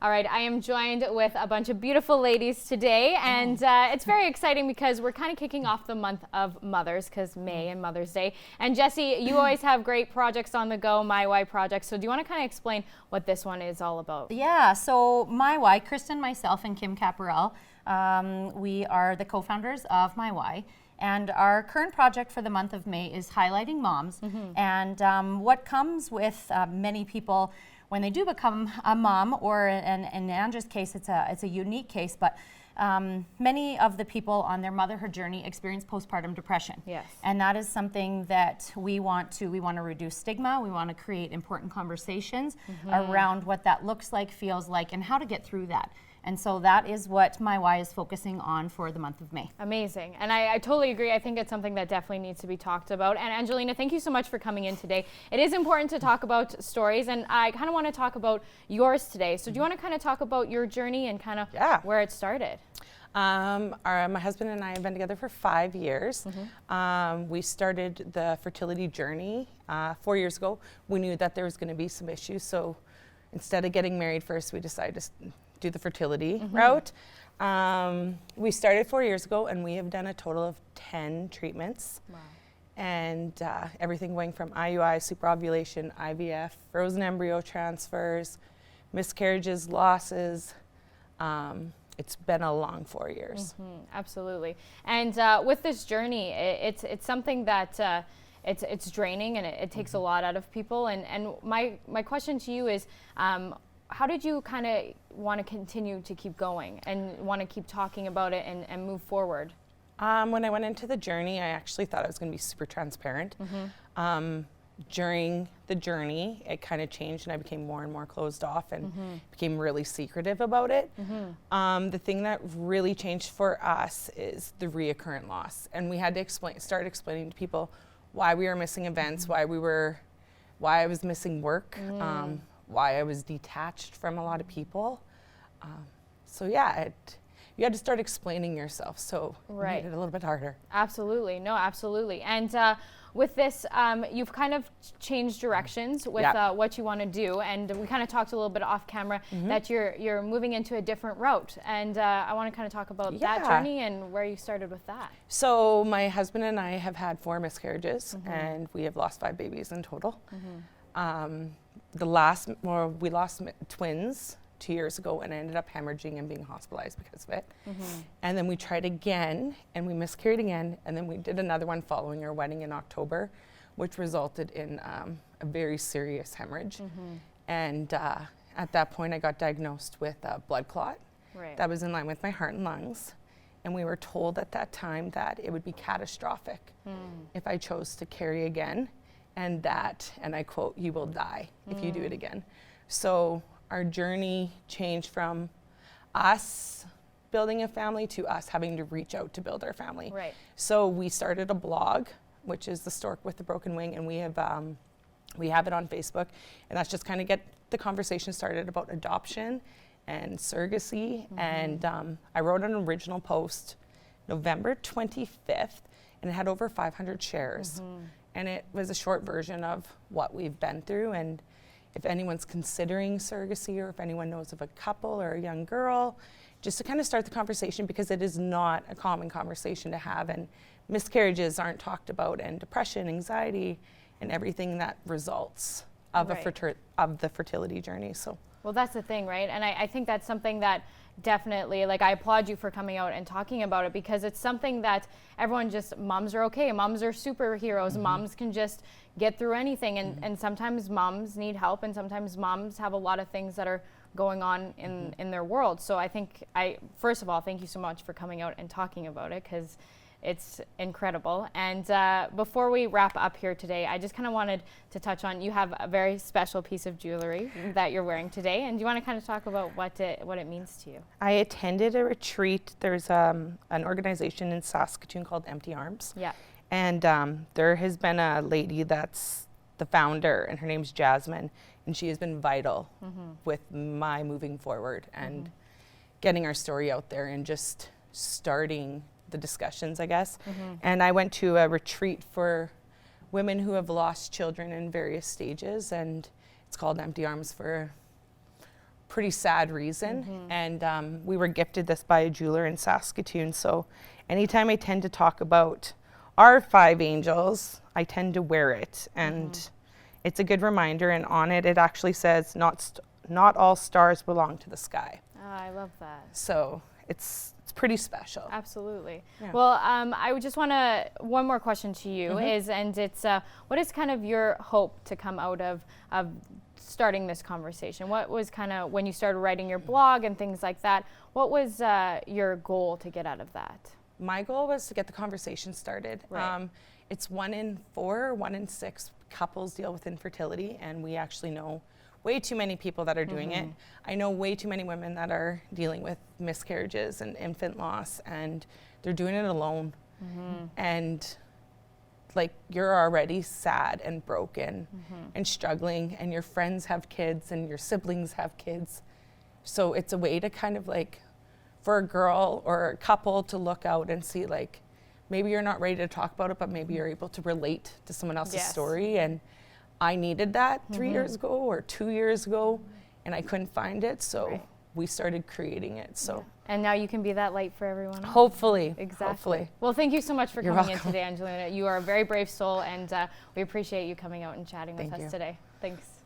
All right, I am joined with a bunch of beautiful ladies today, and it's very exciting because we're kind of kicking off the month of mothers, because May and Mother's Day. And Jessie, you always have great projects on the go, My Why projects. So do you want to kind of explain what this one is all about? Yeah, so My Why, Kristen, myself, and Kim Caparel, we are the co-founders of My Why. And our current project for the month of May is highlighting moms. And what comes with many people when they do become a mom, or in Andrea's case, it's a unique case, but many of the people on their motherhood journey experience postpartum depression. Yes. And that is something that we want to reduce stigma. We want to create important conversations around what that looks like, feels like, and how to get through that. And so that is what My Why is focusing on for the month of May. Amazing. And I totally agree. I think it's something that definitely needs to be talked about. And Angelina, thank you so much for coming in today. It is important to talk about stories, and I kind of want to talk about yours today. So do you want to kind of talk about your journey and kind of where it started? My husband and I have been together for 5 years. We started the fertility journey 4 years ago. We knew that there was going to be some issues, so instead of getting married first, we decided to do the fertility route. We started 4 years ago, and we have done a total of 10 treatments. Wow. And everything going from IUI, superovulation, IVF, frozen embryo transfers, miscarriages, losses. It's been a long 4 years. Absolutely. And with this journey, it's something that it's draining, and it takes a lot out of people. And my question to you is, how did you kind of want to continue to keep going and want to keep talking about it and move forward? When I went into the journey, I actually thought I was going to be super transparent. During the journey, it kind of changed, and I became more and more closed off and became really secretive about it. The thing that really changed for us is the reoccurrent loss, and we had to start explaining to people why we were missing events, why I was missing work, why I was detached from a lot of people. So yeah, you had to start explaining yourself, so it made it a little bit harder. Absolutely, no, absolutely. And with this, you've kind of changed directions with what you want to do, and we kind of talked a little bit off camera that you're moving into a different route, and I want to kind of talk about that journey and where you started with that. So my husband and I have had 4 miscarriages, and we have lost 5 babies in total. We lost twins 2 years ago, and I ended up hemorrhaging and being hospitalized because of it. And then we tried again, and we miscarried again, and then we did another one following our wedding in October, which resulted in a very serious hemorrhage. And at that point, I got diagnosed with a blood clot that was in line with my heart and lungs. And we were told at that time that it would be catastrophic if I chose to carry again, and that, and I quote, "you will die if you do it again." So our journey changed from us building a family to us having to reach out to build our family. So we started a blog, which is The Stork with the Broken Wing, and we have it on Facebook, and that's just kind of get the conversation started about adoption and surrogacy. And I wrote an original post November 25th, and it had over 500 shares. And it was a short version of what we've been through, and if anyone's considering surrogacy, or if anyone knows of a couple or a young girl, just to kind of start the conversation, because it is not a common conversation to have, and miscarriages aren't talked about, and depression, anxiety, and everything that results of the fertility journey. So. Well, that's the thing, right? And I think that's something that definitely, like, I applaud you for coming out and talking about it, because it's something that everyone just, moms are okay, moms are superheroes, moms can just get through anything, and sometimes moms need help, and sometimes moms have a lot of things that are going on in their world. So I think, first of all, thank you so much for coming out and talking about it, because it's incredible. And before we wrap up here today, I just kind of wanted to touch on, you have a very special piece of jewelry that you're wearing today, and do you want to kind of talk about what it means to you? I attended a retreat. There's an organization in Saskatoon called Empty Arms. And there has been a lady that's the founder, and her name's Jasmine, and she has been vital with my moving forward and getting our story out there and just starting the discussions, I guess. And I went to a retreat for women who have lost children in various stages, and it's called Empty Arms for pretty sad reason. And we were gifted this by a jeweler in Saskatoon. So anytime I tend to talk about our 5 angels, I tend to wear it. And it's a good reminder. And on it, it actually says, not all stars belong to the sky. Oh, I love that. So it's pretty special. Absolutely. Yeah. Well, I would just want to, one more question to you is, and it's, what is kind of your hope to come out of starting this conversation? What was kind of, when you started writing your blog and things like that, what was your goal to get out of that? My goal was to get the conversation started. Right. It's 1 in 4, 1 in 6 couples deal with infertility, and we actually know way too many people that are doing it. I know way too many women that are dealing with miscarriages and infant loss, and they're doing it alone. And like, you're already sad and broken and struggling, and your friends have kids and your siblings have kids. So it's a way to kind of like, for a girl or a couple to look out and see, like, maybe you're not ready to talk about it, but maybe you're able to relate to someone else's story. And I needed that 3 years ago or 2 years ago, and I couldn't find it, so we started creating it. So And now you can be that light for everyone else. hopefully, Exactly. hopefully. Well, thank you so much for You're coming in welcome. today, Angelina. You are a very brave soul, and we appreciate you coming out and chatting with Thank us you. today. Thanks.